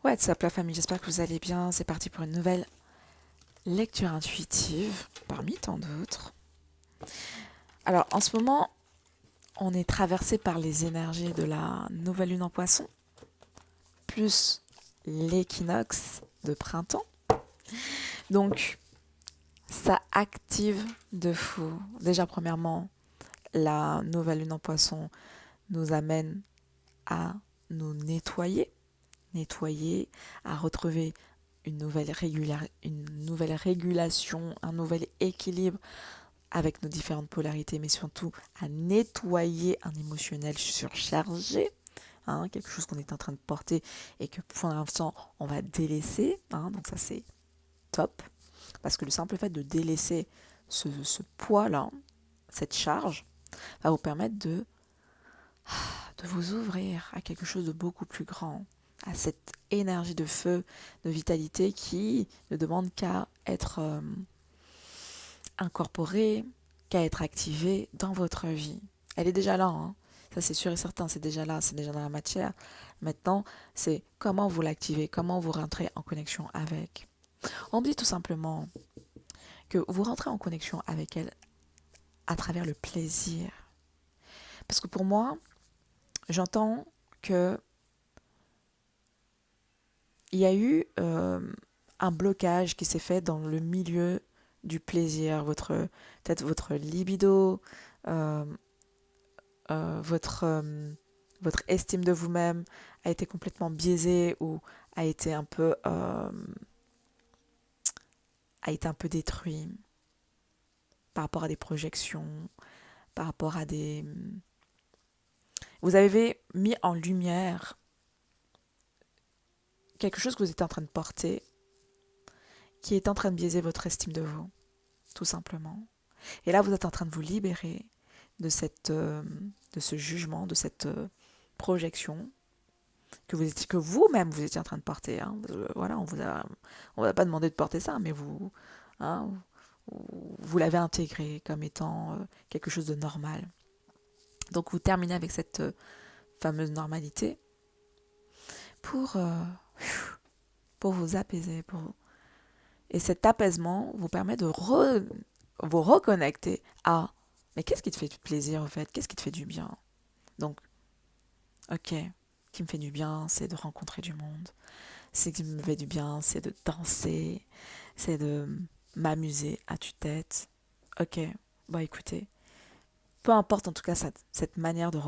What's up la famille, j'espère que vous allez bien. C'est parti pour une nouvelle lecture intuitive, parmi tant d'autres. Alors en ce moment, on est traversé par les énergies de la nouvelle lune en poisson, plus l'équinoxe de printemps. Donc ça active de fou. Déjà premièrement, la nouvelle lune en poisson nous amène à nous nettoyer, à retrouver une nouvelle régulation, un nouvel équilibre avec nos différentes polarités, mais surtout à nettoyer un émotionnel surchargé, quelque chose qu'on est en train de porter et que pour l'instant on va délaisser. Donc ça c'est top, parce que le simple fait de délaisser ce poids-là, cette charge, va vous permettre de vous ouvrir à quelque chose de beaucoup plus grand, à cette énergie de feu, de vitalité qui ne demande qu'à être incorporée, qu'à être activée dans votre vie. Elle est déjà là, ça c'est sûr et certain, c'est déjà là, c'est déjà dans la matière. Maintenant, c'est comment vous l'activez, comment vous rentrez en connexion avec. On me dit tout simplement que vous rentrez en connexion avec elle à travers le plaisir. Parce que pour moi, j'entends que il y a eu un blocage qui s'est fait dans le milieu du plaisir, peut-être votre libido, euh, votre estime de vous-même a été complètement biaisée ou a été a été un peu détruit par rapport à des projections, par rapport à des... Vous avez mis en lumière quelque chose que vous êtes en train de porter qui est en train de biaiser votre estime de vous, tout simplement. Et là, vous êtes en train de vous libérer de ce jugement, de cette projection que vous-même vous étiez en train de porter. Voilà, on vous a pas demandé de porter ça, mais hein, vous l'avez intégré comme étant quelque chose de normal. Donc vous terminez avec cette fameuse normalité pour, euh, pour vous apaiser. Et cet apaisement vous permet de vous reconnecter à mais qu'est-ce qui te fait du plaisir en fait? Qu'est-ce qui te fait du bien? Donc, ok, ce qui me fait du bien, c'est de rencontrer du monde. Ce qui me fait du bien, c'est de danser, c'est de m'amuser à tue-tête. Ok, bah écoutez, peu importe en tout cas cette manière de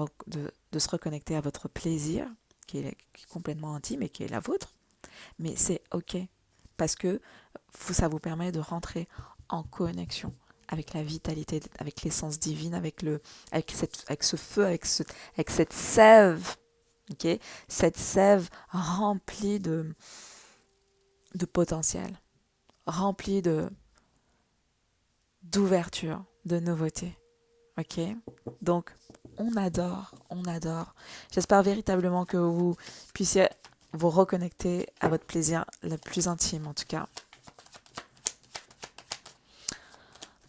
se reconnecter à votre plaisir, qui est complètement intime et qui est la vôtre, mais c'est ok, parce que ça vous permet de rentrer en connexion avec la vitalité, avec l'essence divine, avec ce feu, avec cette sève, ok, cette sève remplie de potentiel, remplie d'ouverture, de nouveauté. Ok? Donc, on adore, on adore. J'espère véritablement que vous puissiez vous reconnecter à votre plaisir le plus intime, en tout cas.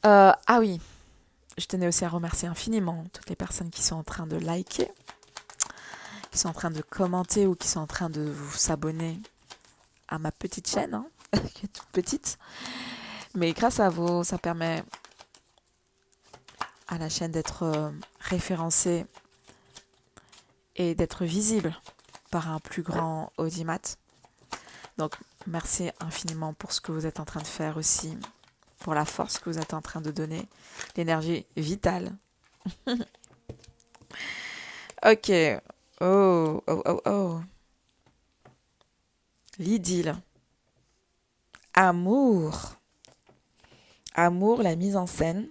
Ah oui, je tenais aussi à remercier infiniment toutes les personnes qui sont en train de liker, qui sont en train de commenter ou qui sont en train de s'abonner à ma petite chaîne, qui est toute petite. Mais grâce à vous, ça permet à la chaîne d'être référencée et d'être visible par un plus grand audimat. Donc, merci infiniment pour ce que vous êtes en train de faire aussi, pour la force que vous êtes en train de donner, l'énergie vitale. Ok. Oh, oh, oh, oh. L'idylle. Amour. Amour, la mise en scène.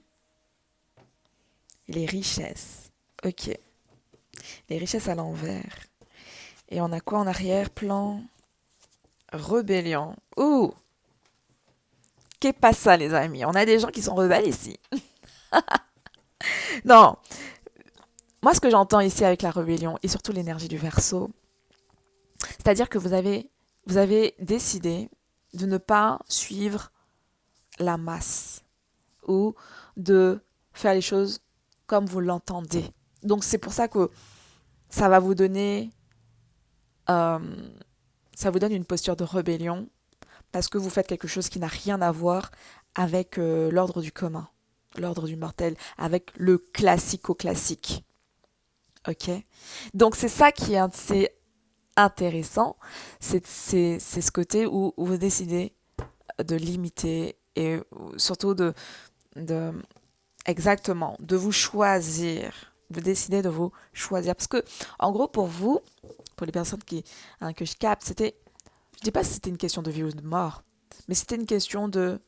Les richesses. Ok. Les richesses à l'envers. Et on a quoi en arrière-plan? Rébellion. Ouh. Qu'est pas ça, les amis? On a des gens qui sont rebelles ici. Non. Moi, ce que j'entends ici avec la rébellion et surtout l'énergie du Verseau, c'est-à-dire que vous avez décidé de ne pas suivre la masse ou de faire les choses comme vous l'entendez. Donc c'est pour ça que ça va vous donner ça vous donne une posture de rébellion parce que vous faites quelque chose qui n'a rien à voir avec l'ordre du commun, l'ordre du mortel, avec le classico-classique. Ok? Donc c'est ça qui est assez intéressant, c'est ce côté où vous décidez de limiter et surtout de exactement, de vous choisir. Vous décidez de vous choisir. Parce que, en gros, pour vous, pour les personnes que je capte, je dis pas si c'était une question de vie ou de mort, mais c'était une question de,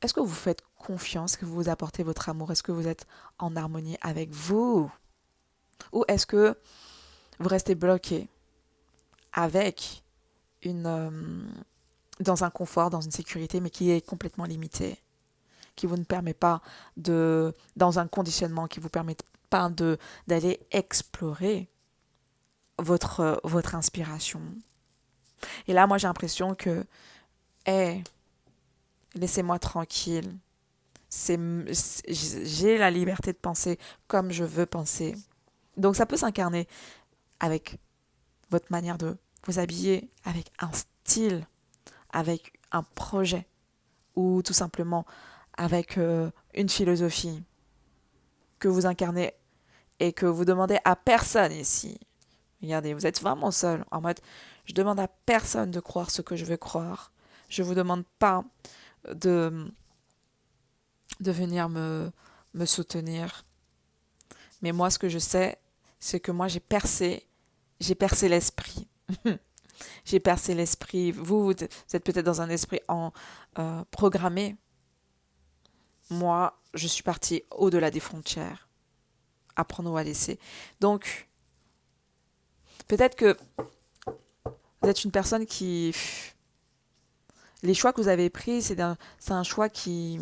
est-ce que vous faites confiance, est-ce que vous vous apportez votre amour, est-ce que vous êtes en harmonie avec vous? Ou est-ce que vous restez bloqué avec dans un confort, dans une sécurité, mais qui est complètement limité, qui vous ne permet pas dans un conditionnement qui vous permet pas d'aller explorer votre inspiration. Et là, moi, j'ai l'impression que, hey, laissez-moi tranquille. J'ai la liberté de penser comme je veux penser. Donc, ça peut s'incarner avec votre manière de vous habiller, avec un style, avec un projet, ou tout simplement avec une philosophie que vous incarnez et que vous demandez à personne ici. Regardez, vous êtes vraiment seul, en mode, je demande à personne de croire ce que je veux croire. Je vous demande pas de, de venir me soutenir. Mais moi, ce que je sais, c'est que moi, j'ai percé l'esprit. J'ai percé l'esprit. Vous êtes peut-être dans un esprit programmé. Moi, je suis partie au-delà des frontières. Apprendre ou à laisser. Donc, peut-être que vous êtes une personne qui... Les choix que vous avez pris, c'est un choix qui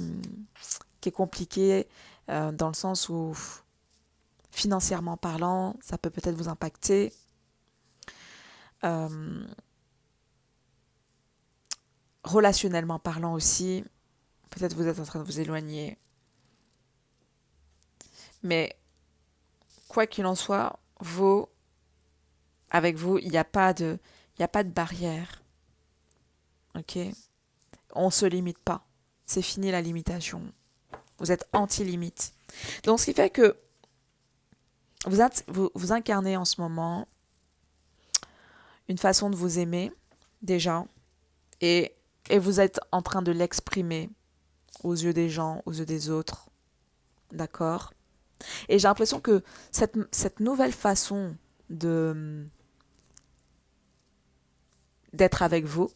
est compliqué dans le sens où, financièrement parlant, ça peut peut-être vous impacter. Euh, Relationnellement parlant aussi, peut-être vous êtes en train de vous éloigner. Mais quoi qu'il en soit, avec vous, il y a pas de barrière. Ok? On se limite pas. C'est fini la limitation. Vous êtes anti-limite. Donc, ce qui fait que vous incarnez en ce moment une façon de vous aimer, déjà, et, et vous êtes en train de l'exprimer aux yeux des gens, aux yeux des autres. D'accord? Et j'ai l'impression que cette nouvelle façon de d'être avec vous,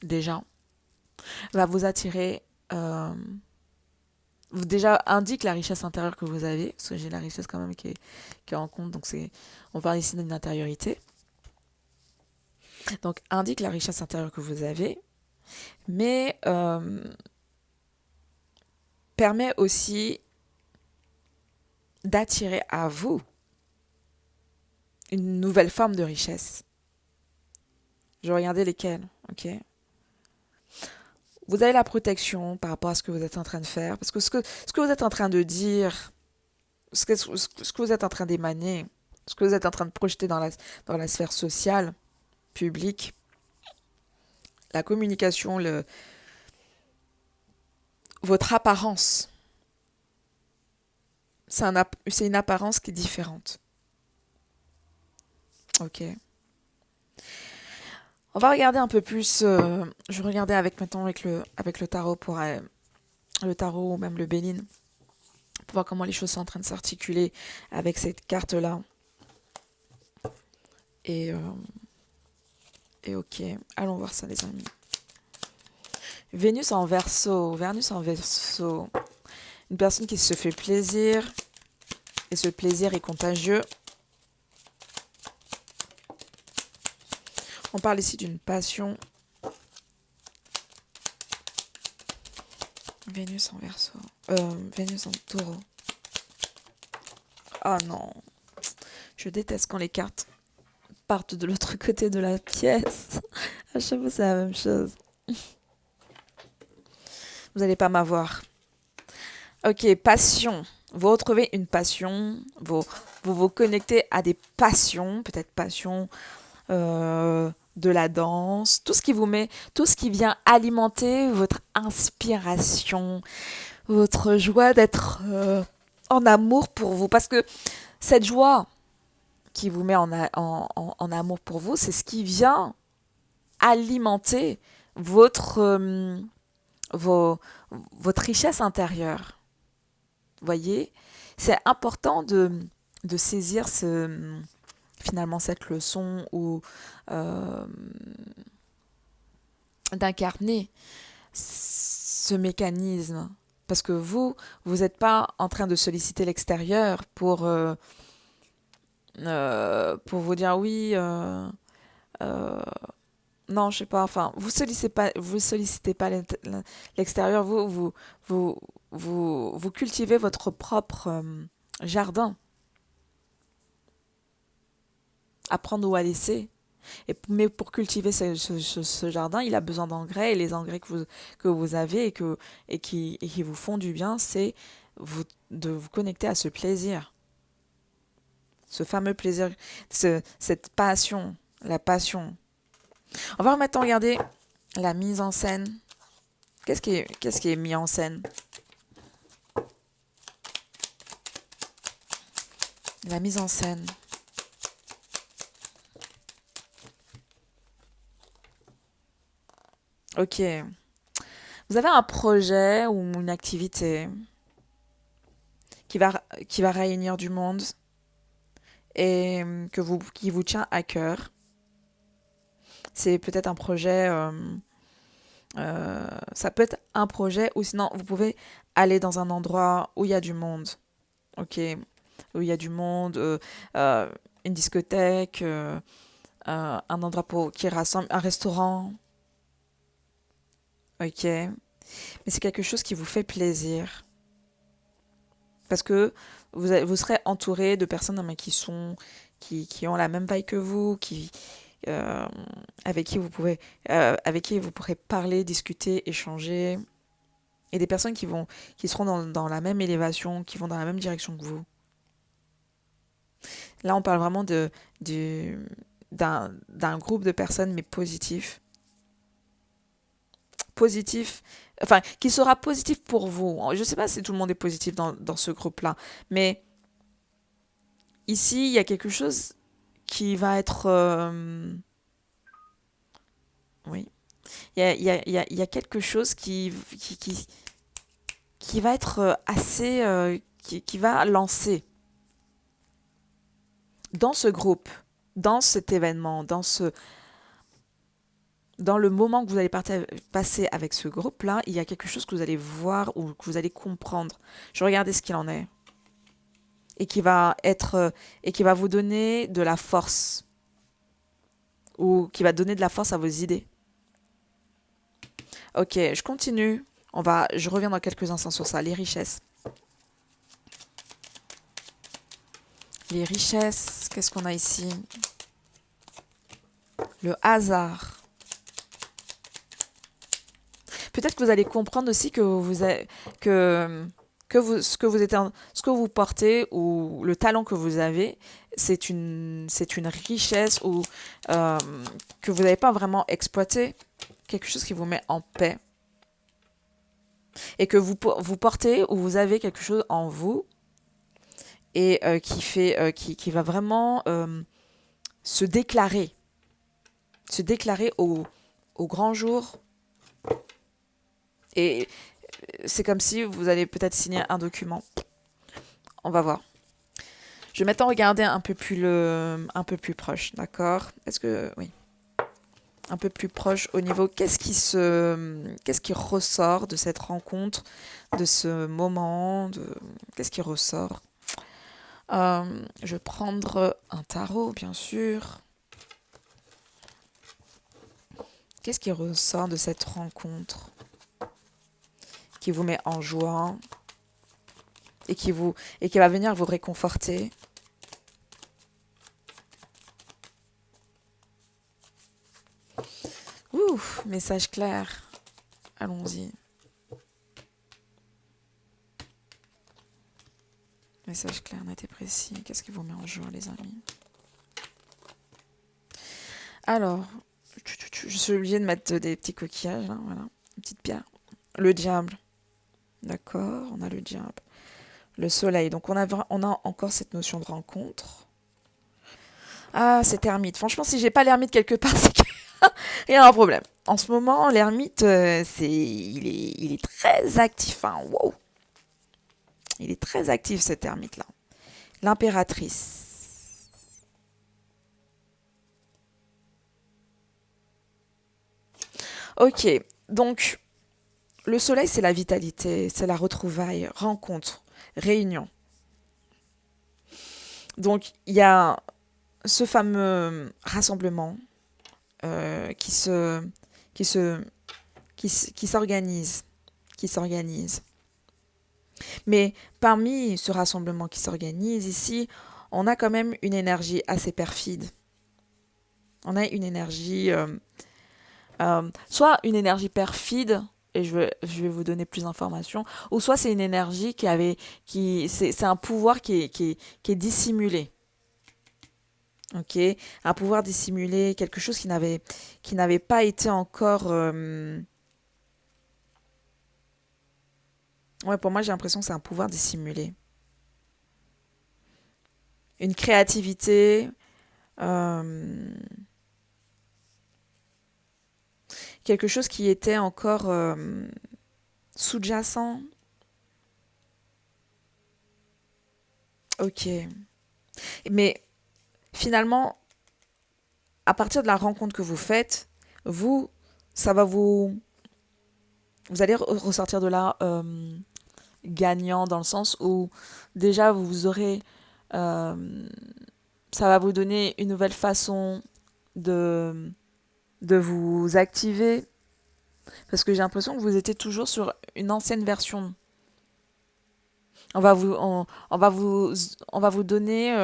déjà, va vous attirer, déjà indique la richesse intérieure que vous avez, parce que j'ai la richesse quand même qui est en compte, donc on parle ici d'une intériorité. Donc indique la richesse intérieure que vous avez, mais permet aussi d'attirer à vous une nouvelle forme de richesse. Je vais regarder lesquelles, ok? Vous avez la protection par rapport à ce que vous êtes en train de faire, parce que ce que vous êtes en train de dire, ce que vous êtes en train d'émaner, ce que vous êtes en train de projeter dans la sphère sociale, publique, la communication, votre apparence, c'est une apparence qui est différente. Ok. On va regarder un peu plus. Je vais regarder maintenant avec le tarot le tarot ou même le Béline pour voir comment les choses sont en train de s'articuler avec cette carte-là. Et, euh, et ok, allons voir ça les amis. Vénus en Verseau, une personne qui se fait plaisir et ce plaisir est contagieux. On parle ici d'une passion. Vénus en Verseau, Vénus en Taureau. Ah non, je déteste quand les cartes partent de l'autre côté de la pièce. À chaque fois, c'est la même chose. Vous n'allez pas m'avoir. Ok, passion. Vous retrouvez une passion. Vous vous connectez à des passions. Peut-être passion de la danse, tout ce qui vous met, tout ce qui vient alimenter votre inspiration, votre joie d'être en amour pour vous. Parce que cette joie qui vous met en amour pour vous, c'est ce qui vient alimenter votre, vos, votre richesse intérieure. Vous voyez, c'est important de saisir finalement cette leçon ou euh, d'incarner ce mécanisme. Parce que vous n'êtes pas en train de solliciter l'extérieur pour vous dire oui, euh, non, je sais pas, enfin, vous sollicitez pas l'extérieur, vous, vous cultivez votre propre jardin, à prendre ou à laisser. Mais pour cultiver ce jardin, il a besoin d'engrais, et les engrais que vous avez et qui vous font du bien, c'est de vous connecter à ce plaisir, ce fameux plaisir, cette passion, la passion. On va maintenant regarder la mise en scène. Qu'est-ce qui est mis en scène? La mise en scène. Ok. Vous avez un projet ou une activité qui va réunir du monde et qui vous tient à cœur. C'est peut-être un projet, ça peut être un projet ou sinon vous pouvez aller dans un endroit où il y a du monde. Ok. Où il y a du monde, euh, une discothèque, un endroit qui rassemble, un restaurant. Ok. Mais c'est quelque chose qui vous fait plaisir. Parce que vous serez entouré de personnes mais qui ont la même vaille que vous, euh, avec qui vous pouvez, avec qui vous pourrez parler, discuter, échanger. Et des personnes qui seront dans la même élévation, qui vont dans la même direction que vous. Là, on parle vraiment d'un groupe de personnes, mais positifs. Positif, enfin, qui sera positif pour vous. Je ne sais pas si tout le monde est positif dans ce groupe-là, mais ici, il y a quelque chose qui va être... oui, il y a quelque chose qui va être assez... qui va lancer dans ce groupe, dans cet événement, dans le moment que vous allez passer avec ce groupe-là, il y a quelque chose que vous allez voir ou que vous allez comprendre. Je vais regarder ce qu'il en est. Et qui va et qui va vous donner de la force. Ou qui va donner de la force à vos idées. Ok, je continue. Je reviens dans quelques instants sur ça. Les richesses. Les richesses, qu'est-ce qu'on a ici? Le hasard. Peut-être que vous allez comprendre aussi que, ce que vous portez ou le talent que vous avez, c'est une richesse ou, euh, que vous n'avez pas vraiment exploité. Quelque chose qui vous met en paix. Et que vous portez ou vous avez quelque chose en vous et qui va vraiment se déclarer au grand jour. Et c'est comme si vous allez peut-être signer un document. On va voir. Je vais maintenant regarder un peu plus proche, d'accord? Est-ce que oui, un peu plus proche au niveau qu'est-ce qui ressort de cette rencontre, de ce moment, qu'est-ce qui ressort? Je vais prendre un tarot, bien sûr. Qu'est-ce qui ressort de cette rencontre qui vous met en joie et qui va venir vous réconforter? Ouh, message clair. Allons-y. Message clair, net et précis. Qu'est-ce qui vous met en joie, les amis? Alors, je suis obligée de mettre des petits coquillages, là, voilà, une petite pierre. Le diable, d'accord, on a le diable. Le soleil, donc on a encore cette notion de rencontre. Ah, cet ermite. Franchement, si j'ai pas l'ermite quelque part, c'est qu'il y a un problème. En ce moment, l'ermite, il est très actif. Hein. Wow. Il est très actif, cet ermite-là. L'impératrice. Ok, donc le soleil, c'est la vitalité, c'est la retrouvaille, rencontre, réunion. Donc il y a ce fameux rassemblement qui se, qui se, qui s'organise, qui s'organise. Mais parmi ce rassemblement qui s'organise ici, on a quand même une énergie assez perfide. On a une énergie, soit une énergie perfide, et je vais vous donner plus d'informations, ou soit c'est une énergie c'est un pouvoir qui est dissimulé. Ok, un pouvoir dissimulé, quelque chose qui n'avait pas été encore. Ouais, pour moi, j'ai l'impression que c'est un pouvoir dissimulé. Une créativité, euh, quelque chose qui était encore sous-jacent. Ok. Mais finalement, à partir de la rencontre que vous faites, vous, ça va vous allez ressortir de là gagnant dans le sens où déjà vous aurez, euh, ça va vous donner une nouvelle façon de, de vous activer parce que j'ai l'impression que vous étiez toujours sur une ancienne version. On va vous, on va vous, on va vous donner,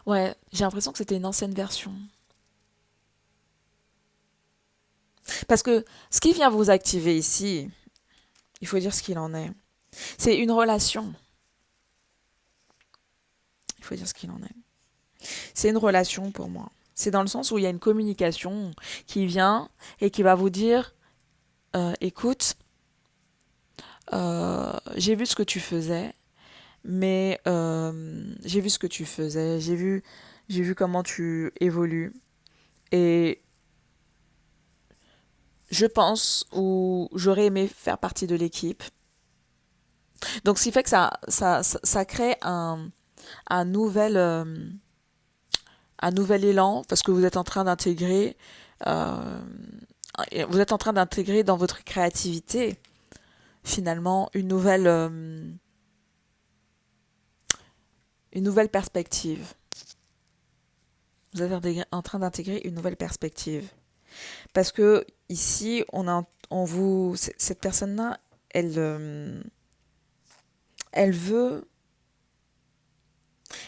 ouais, j'ai l'impression que c'était une ancienne version. Parce que ce qui vient vous activer ici, il faut dire ce qu'il en est. C'est une relation. Il faut dire ce qu'il en est. C'est une relation pour moi. C'est dans le sens où il y a une communication qui vient et qui va vous dire, écoute, j'ai vu ce que tu faisais, mais j'ai vu ce que tu faisais, j'ai vu comment tu évolues. Et je pense ou j'aurais aimé faire partie de l'équipe. Donc, ce qui fait que ça crée un nouvel, un nouvel élan parce que vous êtes en train d'intégrer, euh, vous êtes en train d'intégrer dans votre créativité finalement une nouvelle perspective. Vous êtes en train d'intégrer une nouvelle perspective parce que ici on vous cette personne-là elle veut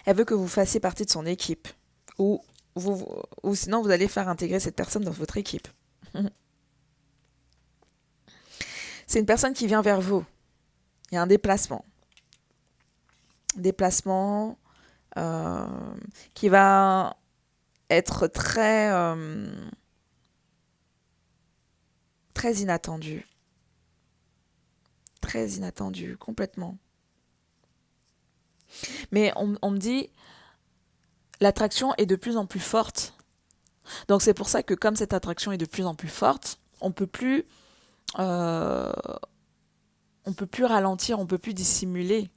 elle veut que vous fassiez partie de son équipe ou vous ou sinon vous allez faire intégrer cette personne dans votre équipe. C'est une personne qui vient vers vous. Il y a un déplacement. Déplacement euh, qui va être très inattendu. Très inattendu, complètement. Mais on me dit, l'attraction est de plus en plus forte. Donc c'est pour ça que comme cette attraction est de plus en plus forte, euh, on peut plus ralentir, on peut plus dissimuler,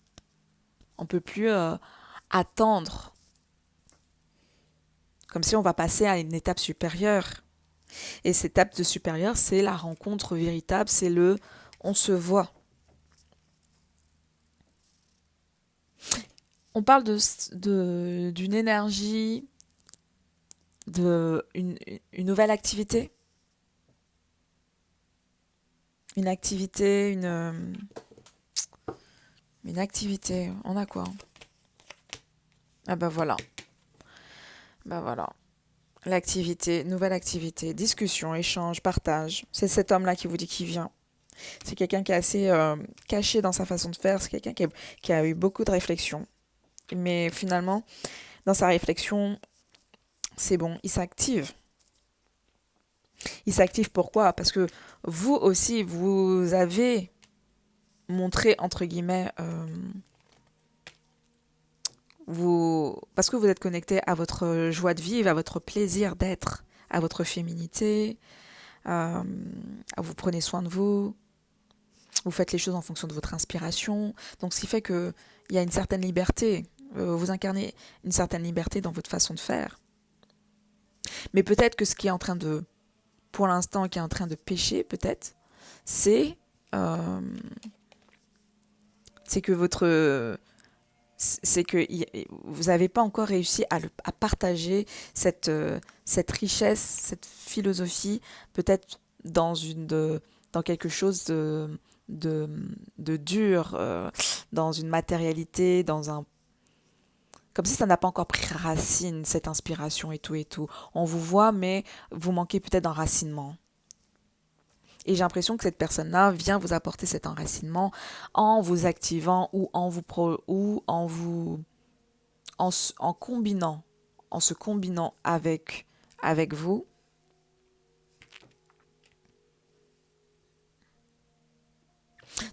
on peut plus attendre. Comme si on va passer à une étape supérieure. Et cette étape de supérieure, c'est la rencontre véritable, c'est le on se voit. On parle d'une énergie, une nouvelle activité. Une activité, une activité. On a quoi? Ah bah voilà. Bah voilà. L'activité, nouvelle activité, discussion, échange, partage. C'est cet homme-là qui vous dit qu'il vient. C'est quelqu'un qui est assez caché dans sa façon de faire. C'est quelqu'un qui a eu beaucoup de réflexions. Mais finalement, dans sa réflexion, c'est bon, il s'active. Il s'active pourquoi? Parce que vous aussi, vous avez montré, entre guillemets, parce que vous êtes connecté à votre joie de vivre, à votre plaisir d'être, à votre féminité, euh, vous prenez soin de vous, vous faites les choses en fonction de votre inspiration. Donc, ce qui fait qu'il y a une certaine liberté. Vous incarnez une certaine liberté dans votre façon de faire. Mais peut-être que ce qui est en train de, pour l'instant, qui est en train de pêcher, peut-être, c'est euh, c'est que vous n'avez pas encore réussi à partager cette richesse, cette philosophie, peut-être dans quelque chose de, de dur, dans une matérialité, comme si ça n'a pas encore pris racine, cette inspiration et tout et tout. On vous voit, mais vous manquez peut-être d'enracinement. Et j'ai l'impression que cette personne-là vient vous apporter cet enracinement en vous activant ou en combinant, en se combinant avec vous.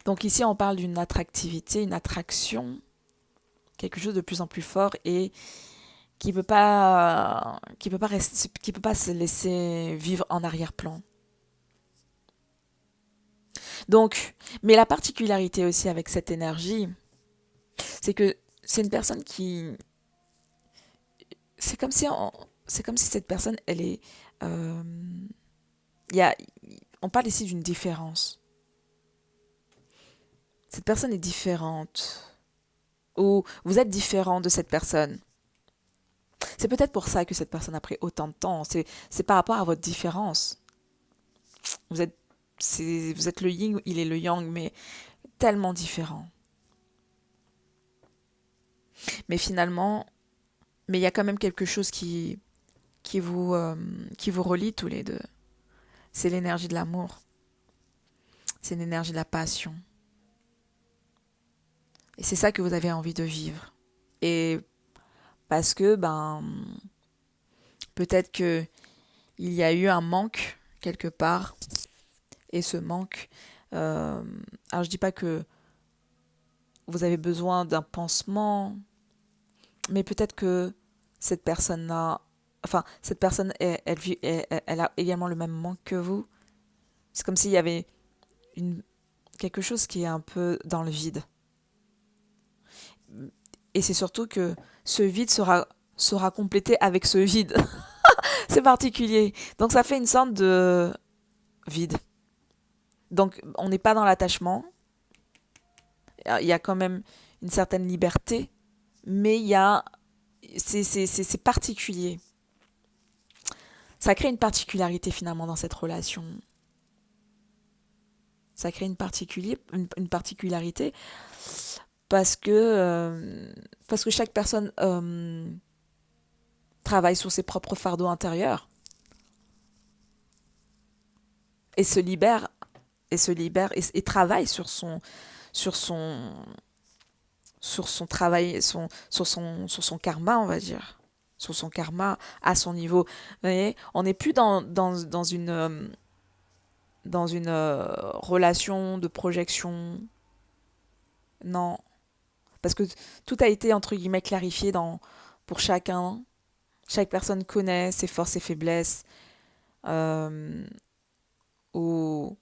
Donc ici, on parle d'une attractivité, une attraction, quelque chose de plus en plus fort et qui peut pas se laisser vivre en arrière-plan. Donc, mais la particularité aussi avec cette énergie, c'est que c'est une personne qui, c'est comme si c'est comme si cette personne, elle est, euh, il y a, on parle ici d'une différence. Cette personne est différente ou vous êtes différent de cette personne. C'est peut-être pour ça que cette personne a pris autant de temps. C'est par rapport à votre différence. Vous êtes, vous êtes le yin, il est le yang, mais tellement différent. Mais finalement, mais il y a quand même quelque chose qui vous relie tous les deux. C'est l'énergie de l'amour. C'est l'énergie de la passion. Et c'est ça que vous avez envie de vivre. Et parce que, peut-être que il y a eu un manque quelque part. Et ce manque, euh, alors je dis pas que vous avez besoin d'un pansement, mais peut-être que cette personne-là, enfin, cette personne, elle a également le même manque que vous. C'est comme s'il y avait une, quelque chose qui est un peu dans le vide. Et c'est surtout que ce vide sera complété avec ce vide. C'est particulier. Donc ça fait une sorte de vide. Donc on n'est pas dans l'attachement. Il y a quand même une certaine liberté, mais c'est particulier. Ça crée une particularité finalement dans cette relation. Ça crée une particularité parce que chaque personne travaille sur ses propres fardeaux intérieurs et et travaille sur son sur son travail sur son karma, on va dire, sur son karma à son niveau. Vous voyez, on n'est plus dans une relation de projection, non, parce que tout a été entre guillemets clarifié pour chacun. Chaque personne connaît ses forces et faiblesses. euh, ou,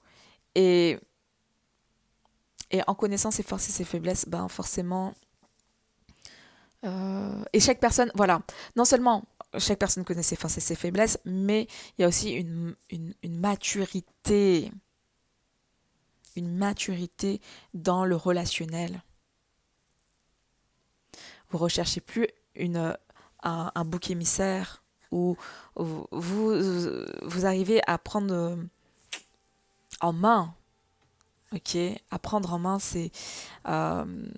et, et en connaissant ses forces et ses faiblesses, ben forcément. Et chaque personne, voilà, non seulement chaque personne connaît ses forces et ses faiblesses, mais il y a aussi une maturité dans le relationnel. Vous recherchez plus un bouc émissaire où vous arrivez à prendre en main, ok, à prendre en main euh,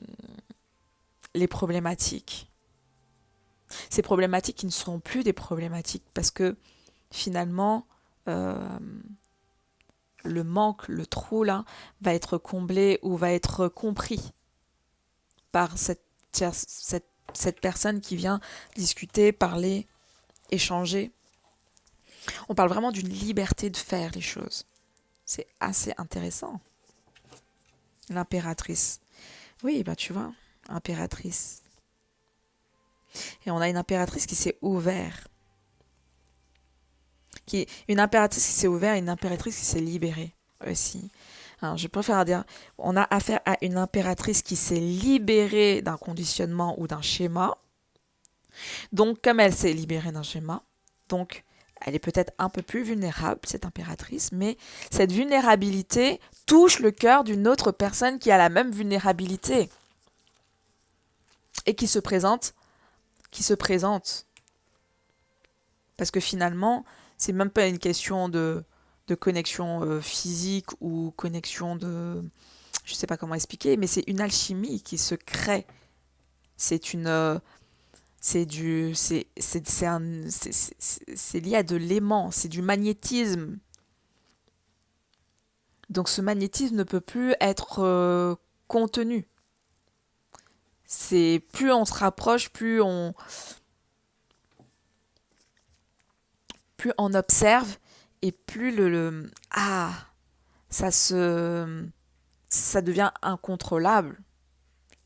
les problématiques. Ces problématiques qui ne seront plus des problématiques parce que finalement, euh, le manque, le trou là, va être comblé ou va être compris par cette personne qui vient discuter, parler, échanger. On parle vraiment d'une liberté de faire les choses. C'est assez intéressant. L'impératrice. Oui, bah tu vois, impératrice. Et on a une impératrice qui s'est ouverte. Une impératrice qui s'est ouverte et une impératrice qui s'est libérée aussi. Alors, je préfère dire, on a affaire à une impératrice qui s'est libérée d'un conditionnement ou d'un schéma. Donc, comme elle s'est libérée d'un schéma, donc elle est peut-être un peu plus vulnérable, cette impératrice, mais cette vulnérabilité touche le cœur d'une autre personne qui a la même vulnérabilité et qui se présente. Parce que finalement, c'est même pas une question de connexion physique ou connexion de... Je sais pas comment expliquer, mais c'est une alchimie qui se crée. C'est une... c'est lié à de l'aimant, c'est du magnétisme. Donc ce magnétisme ne peut plus être contenu. C'est plus on se rapproche, plus on observe et plus ça ça devient incontrôlable.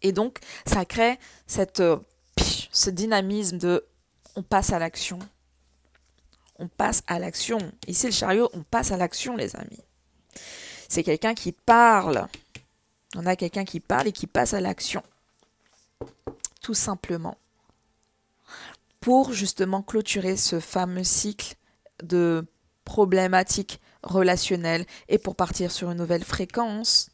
Et donc ça crée ce dynamisme de on passe à l'action. On passe à l'action. Ici le chariot, on passe à l'action les amis. C'est quelqu'un qui parle. On a quelqu'un qui parle et qui passe à l'action. Tout simplement. Pour justement clôturer ce fameux cycle de problématiques relationnelles et pour partir sur une nouvelle fréquence,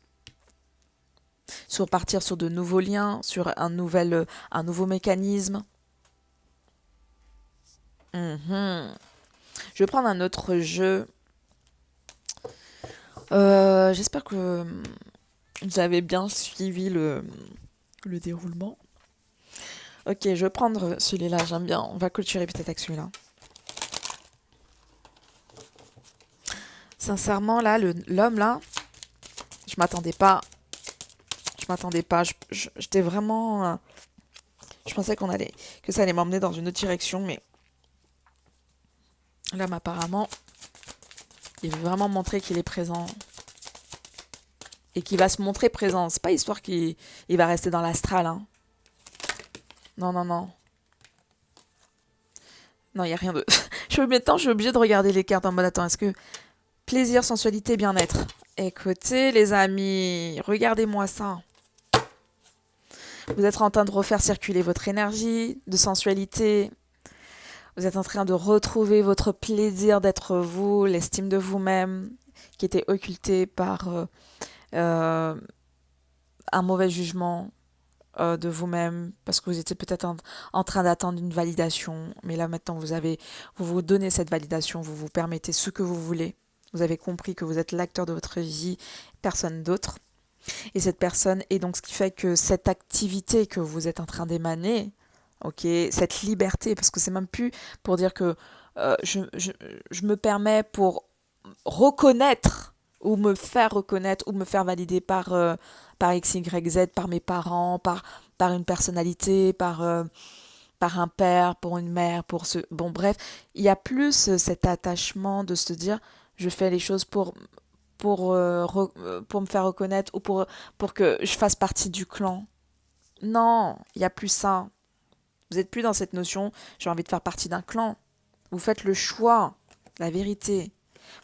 partir sur de nouveaux liens, sur un nouveau mécanisme. Je vais prendre un autre jeu. J'espère que vous avez bien suivi le déroulement. Ok, je vais prendre celui-là, j'aime bien. On va clôturer peut-être avec celui-là. Sincèrement, là, l'homme, là, je m'attendais pas. J'étais vraiment... je pensais que ça allait m'emmener dans une autre direction, mais l'homme, apparemment, il veut vraiment montrer qu'il est présent. Et qu'il va se montrer présent. C'est pas histoire qu'il va rester dans l'astral, hein. Non, non, non. Non, il n'y a rien de... je suis obligée de regarder les cartes en mode, attends, est-ce que plaisir, sensualité, bien-être. Écoutez, les amis, regardez-moi ça. Vous êtes en train de refaire circuler votre énergie de sensualité. Vous êtes en train de retrouver votre plaisir d'être vous, l'estime de vous-même, qui était occulté par un mauvais jugement de vous-même, parce que vous étiez peut-être en train d'attendre une validation. Mais là, maintenant, vous vous donnez cette validation, vous vous permettez ce que vous voulez. Vous avez compris que vous êtes l'acteur de votre vie, personne d'autre. Et cette personne, et donc ce qui fait que cette activité que vous êtes en train d'émaner, ok, cette liberté, parce que c'est même plus pour dire que je me permets pour reconnaître ou me faire reconnaître ou me faire valider par X, Y, Z, par mes parents, par une personnalité, par un père, pour une mère, pour ce... Bon, bref, il y a plus cet attachement de se dire, je fais les choses pour me faire reconnaître ou pour que je fasse partie du clan. Non, il n'y a plus ça. Vous n'êtes plus dans cette notion, j'ai envie de faire partie d'un clan. Vous faites le choix, la vérité.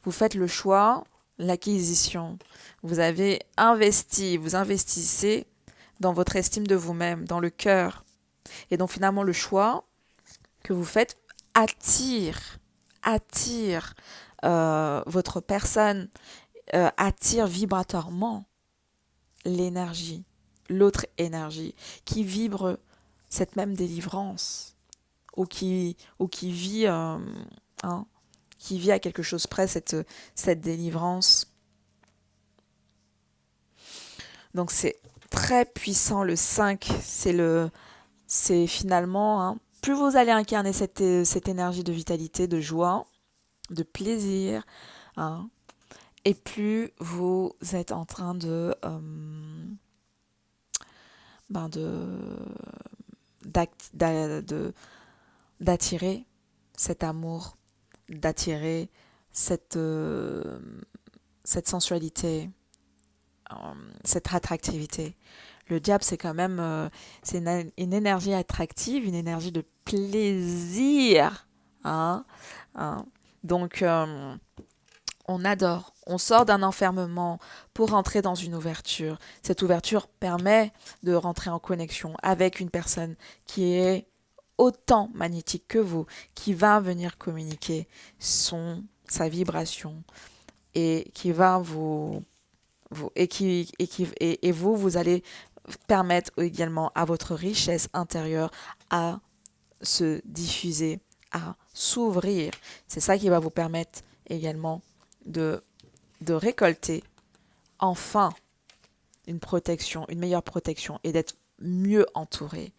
Vous faites le choix, l'acquisition. Vous avez investi, vous investissez dans votre estime de vous-même, dans le cœur. Et donc finalement, le choix que vous faites attire votre personne, attire vibratoirement l'énergie, l'autre énergie, qui vibre cette même délivrance, ou qui vit, qui vit à quelque chose près cette délivrance. Donc c'est très puissant le 5, c'est finalement, plus vous allez incarner cette énergie de vitalité, de joie, de plaisir, hein, et plus vous êtes en train ben de d'attirer cet amour, d'attirer cette, cette sensualité, euh, cette attractivité. Le diable, c'est quand même c'est une énergie attractive, une énergie de plaisir. Hein, hein. Donc, on adore. On sort d'un enfermement pour entrer dans une ouverture. Cette ouverture permet de rentrer en connexion avec une personne qui est autant magnétique que vous, qui va venir communiquer sa vibration et qui va et vous allez permettre également à votre richesse intérieure à se diffuser, à s'ouvrir. C'est ça qui va vous permettre également de, de récolter enfin une protection, une meilleure protection et d'être mieux entouré.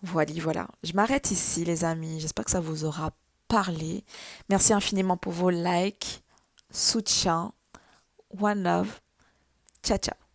Voilà. Je m'arrête ici, les amis. J'espère que ça vous aura parlé. Merci infiniment pour vos likes, soutien, one love. Ciao, ciao.